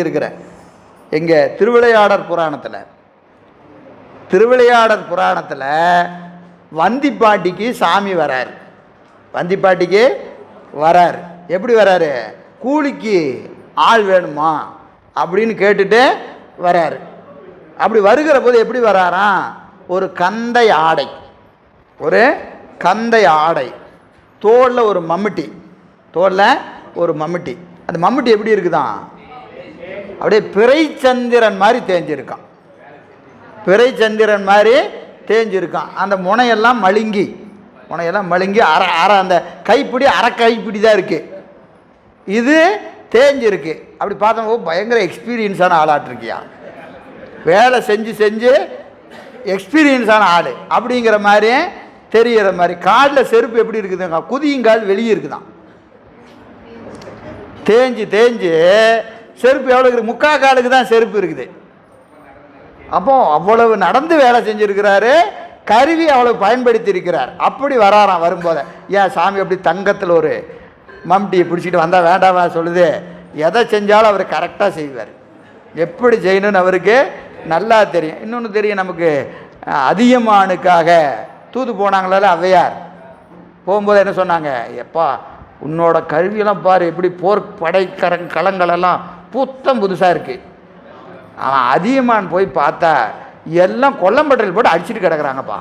இருக்கிற எங்க திருவிளையாடற் புராணத்தில் வந்திப்பாட்டிக்கு சாமி வராரு. வந்திப்பாட்டிக்கு வராரு. எப்படி வராரு? கூலிக்கு ஆள் வேணுமா அப்படின்னு கேட்டுட்டு வராரு. அப்படி வருகிற போது எப்படி வராராம்? ஒரு கந்தை ஆடை, தோளில் ஒரு மம்முட்டி. அந்த மம்முட்டி எப்படி இருக்குதான்? அப்படியே பிறைச்சந்திரன் மாதிரி தேஞ்சிருக்கான். அந்த முனையெல்லாம் மழுங்கி அரை அந்த கைப்பிடி தான் இருக்கு. இது தேஞ்சிருக்கு. அப்படி பார்த்தோம் பயங்கர எக்ஸ்பீரியன்ஸான ஆளாட்டிருக்கியா, வேலை செஞ்சு எக்ஸ்பீரியன்ஸான ஆள் அப்படிங்கிற மாதிரி தெரிகிற மாதிரி. காலில் செருப்பு எப்படி இருக்குதுங்க? குதியுங்கால் வெளியே இருக்குதான். தேஞ்சு செருப்பு எவ்வளோ இருக்குது? முக்கால் காலுக்கு தான் செருப்பு இருக்குது. அப்போ அவ்வளவு நடந்து வேலை செஞ்சுருக்கிறாரு. கருவி அவ்வளவு பயன்படுத்தி இருக்கிறார். அப்படி வராராம். வரும்போது ஏன் சாமி அப்படி தங்கத்தில் ஒரு மம்டியை பிடிச்சிட்டு வந்தால் வேண்டாமா சொல்லுது. எதை செஞ்சாலும் அவர் கரெக்டாக செய்வார். எப்படி செய்யணும்னு அவருக்கு நல்லா தெரியும். இன்னொன்று தெரியும் நமக்கு, அதியமானுக்காக தூது போனாங்களே ஔவையார். போகும்போது என்ன சொன்னாங்க? எப்பா உன்னோட கல்வியெல்லாம் பாரு, எப்படி களங்களெல்லாம் புதுசாக இருக்குது. அவன் அதியமான் போய் பார்த்தா எல்லாம் கொல்லம்பட்டையில் போட்டு அடிச்சுட்டு கிடக்குறாங்கப்பா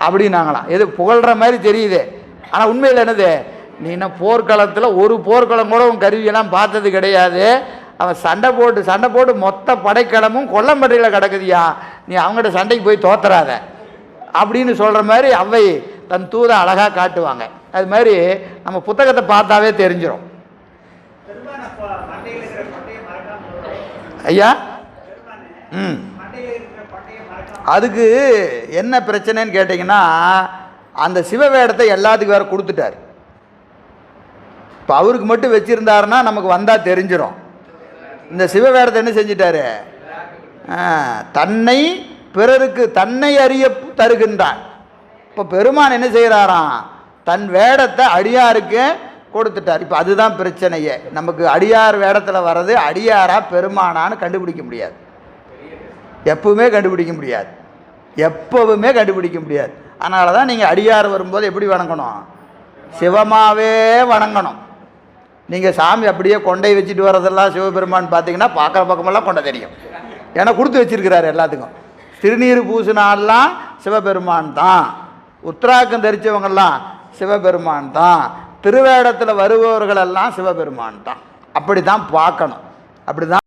அப்படின்னாங்களாம். எது புகழ்கிற மாதிரி தெரியுது. ஆனால் உண்மையில் என்னது? நீ என்ன போர்க்களத்தில் ஒரு போர்க்களம் கூட உன் கருவியெல்லாம் பார்த்தது கிடையாது. அவன் சண்டை போட்டு மொத்த படைக்களமும் கொல்லம்பட்டையில் கிடக்குதியா, நீ அவங்கள்ட்ட சண்டைக்கு போய் தோத்துறாத அப்படின்னு சொல்கிற மாதிரி அவை தன் தூதை அழகாக காட்டுவாங்க. அது மாதிரி நம்ம புத்தகத்தை பார்த்தாவே தெரிஞ்சிடும். ஐயா, அதுக்கு என்ன பிரச்சனைன்னு கேட்டிங்கன்னா, அந்த சிவவேடத்தை எல்லாத்துக்கும் வேறு கொடுத்துட்டார். இப்போ அவருக்கு மட்டும் வச்சுருந்தாருன்னா நமக்கு வந்தால் தெரிஞ்சிடும். இந்த சிவவேடத்தை என்ன செஞ்சிட்டாரு? பிறருக்கு தன்னை அறிய தருகின்றான். இப்போ பெருமான் என்ன செய்கிறாராம்? தன் வேடத்தை அடியாருக்கு கொடுத்துட்டார். இப்போ அதுதான் பிரச்சனையே. நமக்கு அடியார் வேடத்தில் வர்றது அடியாரா பெருமானான்னு கண்டுபிடிக்க முடியாது. எப்பவுமே கண்டுபிடிக்க முடியாது. அதனால தான் நீங்கள் அடியார் வரும்போது எப்படி வணங்கணும்? சிவமாவே வணங்கணும். நீங்கள் சாமி அப்படியே கொண்டை வச்சுட்டு வர்றதெல்லாம் சிவபெருமான் பார்த்தீங்கன்னா பார்க்குற பக்கமெல்லாம் கொண்டை தெரியும். ஏன்னா கொடுத்து வச்சிருக்கிறாரு எல்லாத்துக்கும். திருநீர் பூசினாலாம் சிவபெருமான் தான். உத்தராக்கம் தரித்தவங்கெல்லாம் சிவபெருமான் தான். திருவேடத்தில் வருபவர்களெல்லாம் சிவபெருமான் தான். அப்படி தான் பார்க்கணும். அப்படி தான்